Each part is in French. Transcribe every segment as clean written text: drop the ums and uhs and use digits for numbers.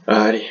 Allez.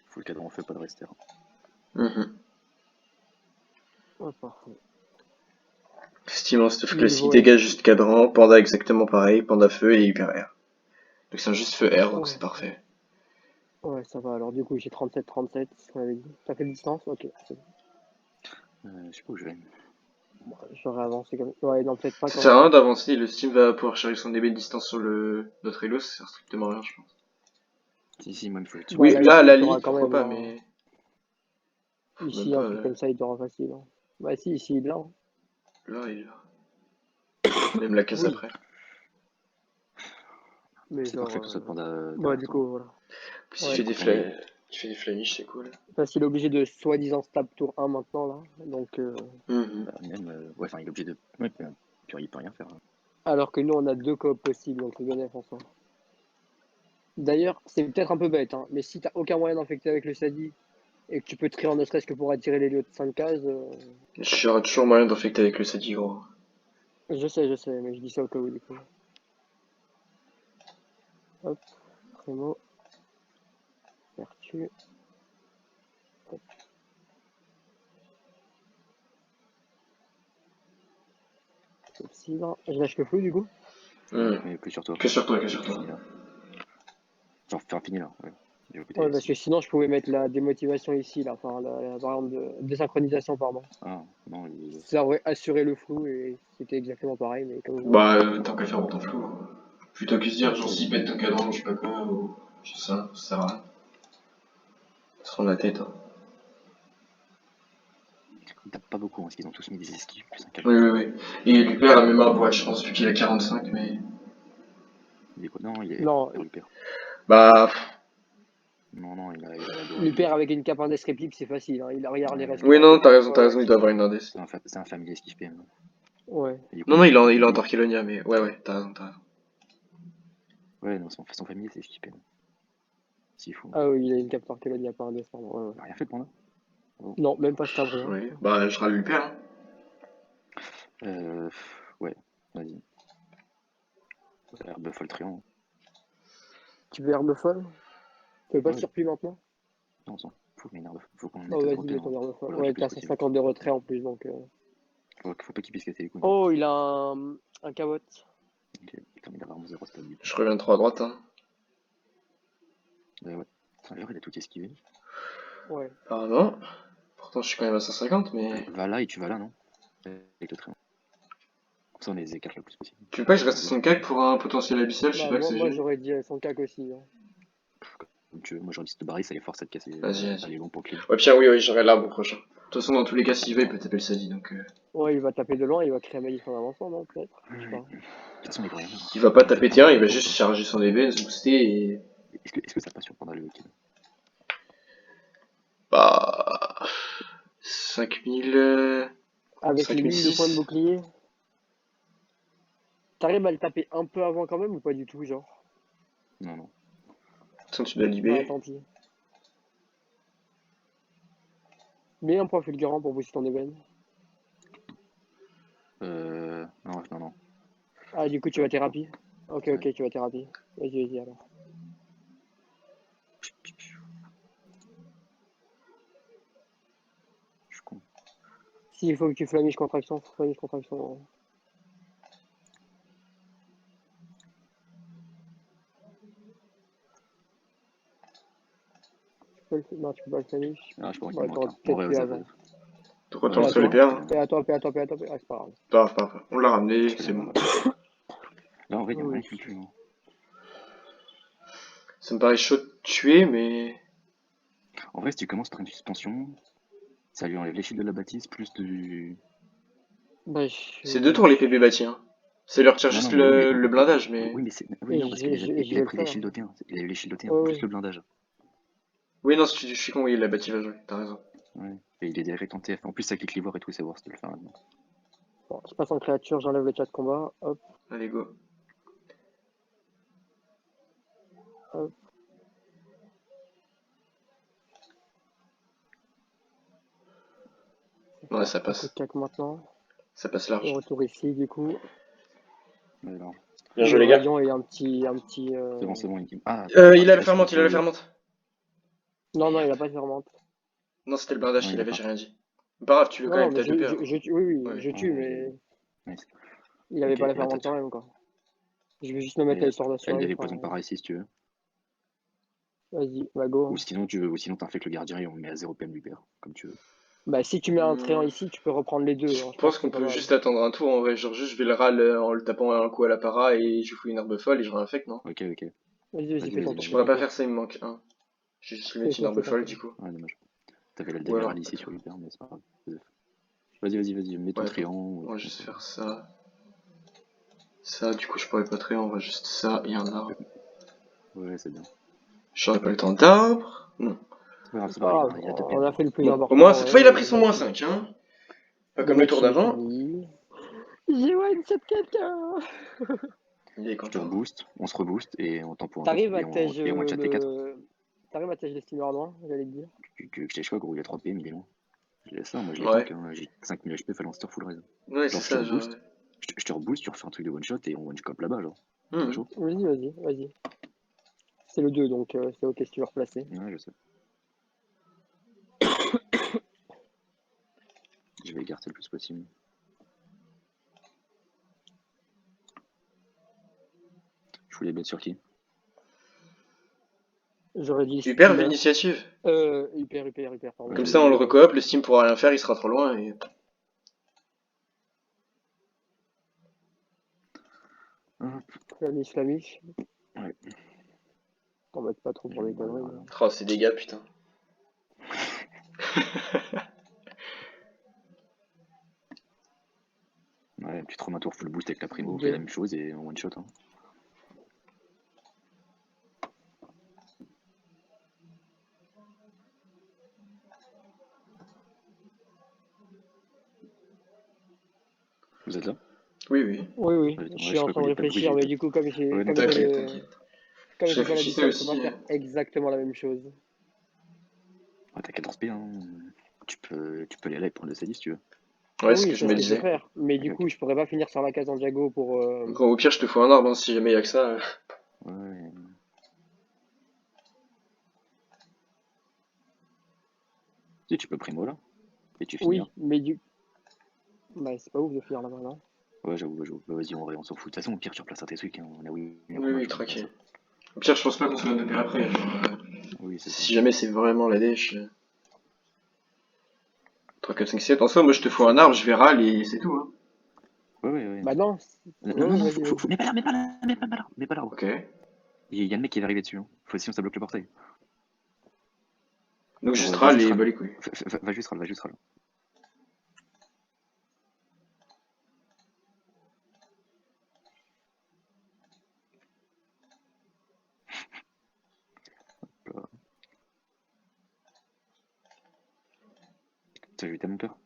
Faut le cadran, on fait pas de rester. Mhm. Ouais, parfait. Steam en stuff Niveau classique, S. dégage juste cadran, panda exactement pareil, panda feu et hyper air. Donc c'est un juste feu air, donc Ouais. c'est parfait. Ouais, ça va. Alors, du coup, j'ai 37, ce qu'on avait dit. T'as fait distance? Ok. C'est bon. Je sais pas où je vais. Bon, j'aurais avancé comme. Ouais, non, peut-être pas Ça quand sert à même. rien d'avancer, le Steam va pouvoir charger son dB de distance sur notre Elo, ça sert strictement à rien, je pense. Si, moi il me faut le Bah, Oui, là, là, à ici, la il t'aura limite, quand pourquoi même. pas, Hein. mais. Même Ici, pas. un truc comme ça, il t'aura facile. Hein. Bah, si, ici, il l'a. Hein. Là, il est là. Même la case Oui. après. Mais C'est genre. parfait pour ce panda. Bah, du coup, voilà. Puis Ouais. il fait des flamiches, c'est cool. Parce qu'il est obligé de soi-disant stab tour 1 maintenant, là. Donc. Mhm. Même, ouais, enfin, il est obligé de. Ouais, puis il peut rien faire. Hein. Alors que nous, on a 2 coop possibles, donc le bénéf en soi. D'ailleurs, c'est peut-être un peu bête, hein, mais si t'as aucun moyen d'infecter avec le Sadi et que tu peux trier en ne serait-ce que pour attirer les lieux de 5 cases, J'aurai toujours moyen d'infecter avec le Sadi, gros. je sais, mais je dis ça au cas où du coup. Hop, Prémo, Vertu. Hop. Clepsydre. Je lâche le flou du coup. Mais que sur toi. Que sur toi, que sur toi. Fini, là. Genre, faire fini là. Ouais. Ouais, parce que sinon je pouvais mettre la démotivation ici, là, enfin la variante de désynchronisation, pardon. Ah, non, il... Ça aurait assuré le flou et c'était exactement pareil, mais comme vous voulez. Bah, tant qu'à faire, autant flou. Hein. Plutôt que se dire, genre, si pète ton cadran, je sais pas quoi, ou. Je sais ça sert à rien. Se prendre la tête, hein. Il tape pas beaucoup, hein, parce qu'ils ont tous mis des esquives, plus un Oui, oui, oui. Et Luper a même un boîte, je pense, vu qu'il a 45, mais. Il est quoi? Non, il est. Non, Luper. Bah. Non, il a la dos. Luper avec une cape index réplique, c'est facile, hein. Il regarde les restes. Oui, non, t'as raison, il doit avoir une index. C'est un familier esquive PM. Ouais. Du coup, Non, il a du coup, encore Kelonia, mais ouais, t'as raison, t'as raison. ouais, non, son familier c'est esquive PM. S'il faut. Ah oui, il a une cape par il n'y a pas index, pardon. Ouais, ouais. Il a rien fait le panda. Oh. Non, même pas stab, rien. Oui, bah, je râle Luper, hein. Ouais, vas-y. Herbe folle triangle. Tu veux herbe folle? Tu veux pas Ouais. surplis maintenant? Non, on s'en fout, mais herbe. Faut qu'on Oh, mette de vas-y, repère. mets ton herbe folle. Faut le Ouais, réduire t'as le plus possible. 150 de retrait en plus, donc. Faut pas qu'il puisse casser les couilles. Oh, il a un cabot. Ok, il permet d'avoir mon 0 stab du coup. Je reviens trop à droite, hein. Ouais. D'ailleurs, il a tout esquivé. Ouais. Ah non. Pourtant, je suis quand même à 150, mais. Va là et tu vas là, non? Avec le triangle. Comme ça, on les écarte le plus possible. Tu veux pas que je reste à son cac pour un potentiel abyssal? Je sais Bah, pas que c'est moi gêné. j'aurais dit son cac aussi. Hein. Comme tu veux. Moi, j'aurais dit de barrer, ça les force à te casser. Vas-y. Aller long pour clean. Ouais, puis oui, j'aurai l'arbre au prochain. De toute façon, dans tous les cas, s'il va, il peut taper le Sadi, donc. Ouais, il va taper de loin, il va créer un malif en avançant, non? Peut-être? Je sais pas. De toute façon, il va rien faire. Il va pas taper T1, il va Quoi. juste charger son DB, se booster et. Est-ce que ça passe sur pendant le kill? Bah. 5000. Avec les 1000 de points de 5006. bouclier. T'arrives à le taper un peu avant quand même ou pas du tout, genre? Non. Sinon, tu dois Bah, libérer. tant pis. Mets un point fulgurant pour booster ton ébène. Non. Ah, du coup, tu vas thérapie? Ok, tu vas thérapie. Vas-y, alors. Je suis con. Si, il faut que tu flamiches contraction, flamiche contraction. Non, tu peux pas le flamiche. Ah, je pense qu'il Ouais, me manque t'aurais un. peut-être Ouais, pu ça avant. Retourne Et à sur les toi. PA. Et à toi. Ah, c'est pas grave. Pas grave. On l'a ramené, c'est bon. Là, en vrai, il n'y a Oui. rien qui me tue. Non. Ça me paraît chaud de tuer, mais. En vrai, si tu commences par une suspension, ça lui enlève les shields de la bâtisse plus du. Bah, C'est 2 tours les PB bâtis, hein. Ça lui retire juste Mais oui, mais, le blindage, mais. oui, mais c'est. Oui, Et non, parce qu'il je il vais a le pris les faire. shields OT1. Il a eu les shields OT1, Ouais, plus ouais. le blindage. Oui, non, je suis con, oui, la bâtie va jouer, t'as raison. Ouais. Et il est direct en TF. En plus, avec les clivores et tout, c'est worth de le faire maintenant. Bon, je passe en créature, j'enlève le chat de combat. Hop. Allez, go. Hop, Ouais, ça un passe. coup de cac maintenant. Ça passe Et large. retour ici, du coup. Ouais, alors. Bien Le joué, les gars. rayon et un petit. C'est bon, il me dit. Ah, Il a la je sais fermente, pas il a la si- fermente. Non, non, il a pas de fermente. Non, c'était le blindage Non, qu'il il a avait, pas. j'ai rien dit. Pas grave, tu le Non, quand non, même, mais t'as deux paires. oui, oui, Ouais. je tue, Ouais, mais nice. il avait Ok, pas la et là, fermente t'as- quand même, quoi. Je vais juste me et mettre là, la histoire il y a d'assurer. des poisons par ici si tu veux. Vas-y, bah Ou go. sinon t'infectes le gardien et on met à 0 PM du père, comme tu veux. Bah, si tu mets un tréant Hmm, ici, tu peux reprendre les deux, Je hein. Je pense pense que qu'on c'est pas peut mal. juste attendre un tour en vrai. Genre, juste je vais le râle en le tapant un coup à la para et je fous une herbe folle et je réinfecte, non? Ok, ok. Vas-y, fais ton tour, Je fais pourrais ton pas tour. faire ça, il me manque un. Je vais juste lui mettre une herbe Fais ton folle tour. du coup. Ouais, dommage. T'avais Ou l'aldémiral alors. ici sur l'hyper, mais c'est pas grave. Vas-y, mets ton Ouais, triant. on va juste faire ça. Ça, du coup, je pourrais pas très, on va juste ça et un arbre. Ouais, c'est bien. J'aurais pas le temps d'arbre. Non. C'est Pas pas grave, grave, il a 2 on PM. a fait le plus Bon, au important. moins, cette fois, il a Ouais, pris son moins 5, hein. Pas comme le tour match, il est d'avant. fini. J'ai one-shot quelqu'un. Il est Je te content. rebooste, on se rebooste et on tempo un tour. T'arrives à Et on chatte les 4. T'arrives à tège le steamer loin, j'allais te dire. Tu sais quoi, gros, il a 3 PM, il est loin. Je laisse ça, moi je les Ouais. tank, hein. J'ai 5000 HP, fallait en full raise. Ouais, c'est Genre, ça, genre. je te rebooste, tu refais un truc de one shot et on one cop là-bas, genre. T'es pas Mhm. chaud? Vas-y. C'est le 2, donc c'est ok si tu veux replacer. Ouais, je sais. Je vais écarter le plus possible. Je voulais bête sur qui? J'aurais dit Hyper steamer. l'initiative. Hyper, pardon. Ouais, Comme je ça, on le vais- recoop, le Steam pourra rien faire, il sera trop loin et. Flamiche. Ouais. T'embête pas trop pour les conneries. Voilà. Oh, c'est dégâts, putain. Ouais, tu te remets un tour full boost avec la primo, on fait Deux. la même chose et on one shot. Hein. Vous êtes là? Oui, oui. Oui, Ouais, je ouais, suis je en crois train de qu'il y a pas de bruit, réfléchir, mais du coup, Ouais, non, T'inquiète, t'inquiète. comme Je j'ai pas réfléchissais l'habitude, je peux pas aussi. faire exactement la même chose. Ouais, t'as 14 P, hein. Tu peux aller là et prendre le sadie si tu veux. Ouais, c'est ce Oui, que je c'est me ce que je vais disais. faire. Mais Ok, du ok. coup, je pourrais pas finir sur la case en diago pour. Gros, au pire, je te fous un arbre, hein, si jamais il y a que ça. Ouais. Si, tu peux primo là. Et tu finis là. Oui, mais bah, c'est pas ouf de finir là-bas, non? Ouais, j'avoue. Bah, vas-y, on s'en fout. De toute façon, au pire, tu replaces tes trucs. Hein. On a oui, Oui, combat, oui, tu replaces. tranquille. Au pire, je pense pas qu'on se mette de pair après. Genre, Oui, c'est ça. si jamais c'est vraiment la dèche. 3, 4, 5, 7. En soi, moi, je te fous un arbre, je vais râle et c'est tout. Hein. Ouais. Bah non. Non, Vas-y. mets pas là, mets pas là. Ok. Il y a le mec qui va arriver dessus. Hein. Sinon, ça bloque le portail. Donc, Genre, juste va râle juste et râle. bah les couilles. Va juste râle. Ça, j'ai eu tellement peur.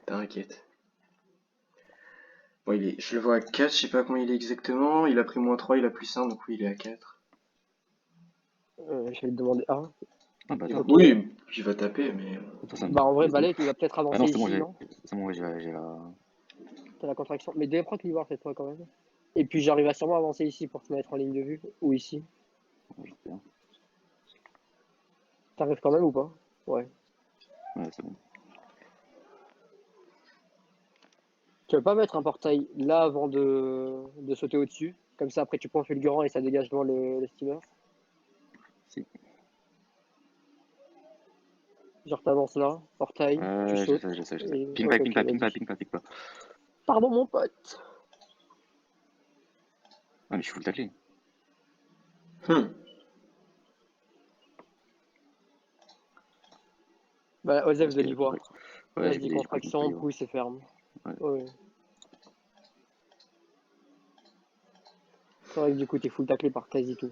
T'inquiète. Bon, je le vois à 4, je sais pas combien il est exactement. Il a pris moins 3, il a plus 1, donc oui, il est à 4. Je vais te demander. Ah. Ah bah attends. Ok. Oui, il va taper, mais. Attends, ça me Bah en vrai, laisse de Balek, ouf. il va peut-être Ah avancer non, c'est bon, ici, non? j'ai la. T'as la contraction. Mais déproc l'Ivoire cette fois quand même. Et puis j'arrive à sûrement avancer ici pour te mettre en ligne de vue. Ou ici. J'espère. T'arrives quand même ou pas? Ouais. Ouais, c'est bon. Tu veux pas mettre un portail là avant de sauter au-dessus? Comme ça, après, tu prends fulgurant et ça dégage devant le steamer. Si. Genre, t'avances là, portail, tu Je sautes. sais. Et... Ping Ok, pas, vas-y. ping pas. Pardon, mon pote. Ah, mais je suis full taclé. Bah, Osef Ok, de l'Ivoire. ouais, Vas-y, j'ai compris contraction, l'Ivoire. pousse et ferme. Ouais. Ouais. C'est vrai que du coup, t'es full taclé par quasi tout.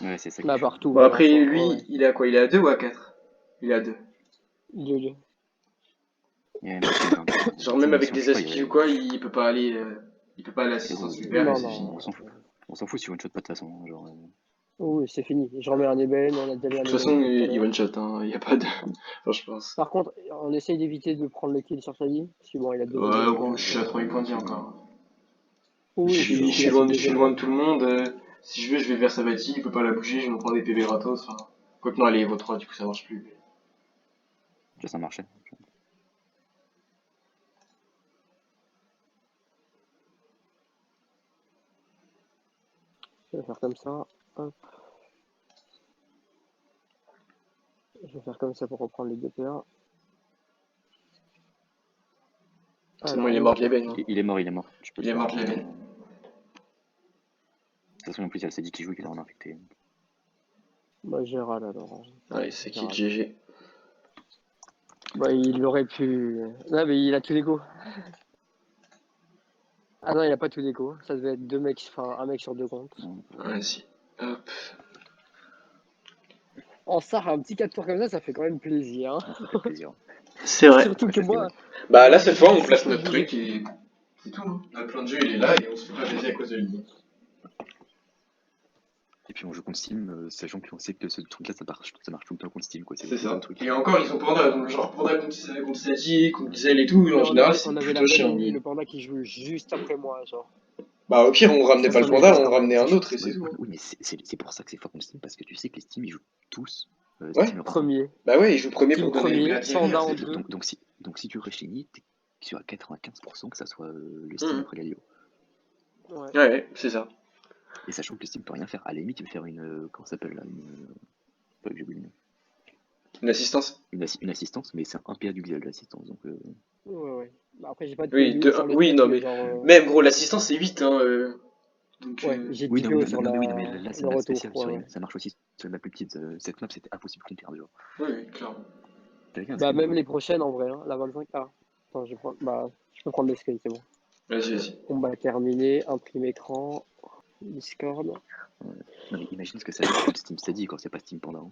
Ouais, c'est ça qui est Bah, chaud. partout, Bon, même en après, soi. lui, Ouais. il est à quoi? Il est à 2 ou à 4? Il est à 2. Deux. Il y a un mec qui est dans- Genre, Attends, même mais avec si on des tue pas, il y esquives ou a- quoi, il peut pas aller. Il peut pas aller à Et gros, l'assistance super et Non, c'est fini. non. on s'en fout si one shot pas de toute façon. Genre, Oui, c'est fini. Je remets un ébène, on a déjà mis un De toute ébène façon, tout à il l'heure. one shot, hein. Il n'y a pas de. Enfin, je pense. Par contre, on essaye d'éviter de prendre le kill sur Shadi, parce que bon, il a deux Ouais, points. gros, je suis à 3000 points de vie encore. Oui, c'est Je juste qu'il suis a ses loin, je deux suis loin de ébènes. tout le monde. Si je veux, je vais vers Sabati, il peut pas la bouger, je me prends des PV gratos. Enfin, quoique non, elle est Evo 3, du coup ça marche plus. Déjà, ça marchait. Je vais faire comme ça. Hop. Je vais faire comme ça pour reprendre les deux PA. C'est bon, Alors, il est mort de l'ébène. Hein. Il est mort, il est mort. Tu peux Il est faire. mort de l'ébène. De toute façon, en plus, il y a le CD qui joue, il est en infecté. bah, Gérald alors. Allez, c'est qui Gérald. GG. Bah, il aurait pu. Non, mais il a tout déco. Ah non, il a pas tout déco. Ça devait être deux mecs, enfin un mec sur deux comptes. Vas-y. Hop. En SAR, un petit 4 tours comme ça fait quand même plaisir. Hein. Ça fait plaisir. C'est vrai. Surtout Ouais, que ça, c'était moi, vrai. Bah là, je cette me fois, dis on si place je peux notre bouger. truc et c'est tout. Hein. Notre plan de jeu, il est là et on se fait pas baiser à cause de lui. Et puis on joue contre Steam, sachant qu'on sait que ce truc-là, ça marche tout le temps contre Steam, quoi. C'est le ça. truc. Et encore, ils sont Panda. Donc, genre, Panda contre Sadi, contre Gizelle et tout. Mais En général, c'est on avait la plutôt chiant. Vanini, Mais... le panda qui joue juste après moi, genre. Bah, au pire, on ramenait Ça, pas ça le met Panda, vite on quand même. ramenait un autre et c'est Ouais, tout. ouais, Hein. oui, mais c'est pour ça que c'est fort contre Steam, parce que tu sais que les Steam, ils jouent tous Ouais. Steam Europe. Hein. Premier. Bah ouais, il joue premier Team pour donner les premier, gladiateurs, Sanda en c'est tout. deux. Donc si tu réfléchis, t'es sur à 95% que ça soit le Steam Mhm. après Galio. Ouais. Ouais, c'est ça. Et sachant que le Steam peut rien faire. À la limite, il peut faire une. Comment ça s'appelle là pas que j'ai oublié le nom. Une assistance. Une assistance, mais c'est un PA du Xel, l'assistance. Donc, Ouais. Bah, après, j'ai pas de Oui, PO sur le oui, stat, non, mais mais genre. même gros, l'assistance c'est 8. Hein, donc, Ouais, j'ai oui, 10 non, PO non, sur non, mais oui, non, mais là, c'est le une map retour. spéciale. Ouais, ouais. Ça marche aussi sur une map plus petite. Cette map, c'était impossible contre perdre. oui, oui, clairement. T'as un Bah, screen ou même pas? les prochaines en vrai, hein, la 25. Ah. Attends, bah, je peux prendre le screen, c'est bon. Vas-y, vas-y. Combat terminé, imprime écran, Discord. Non, mais imagine ce que ça fait contre Steam Steady quand c'est pas Steam Panda. Hein.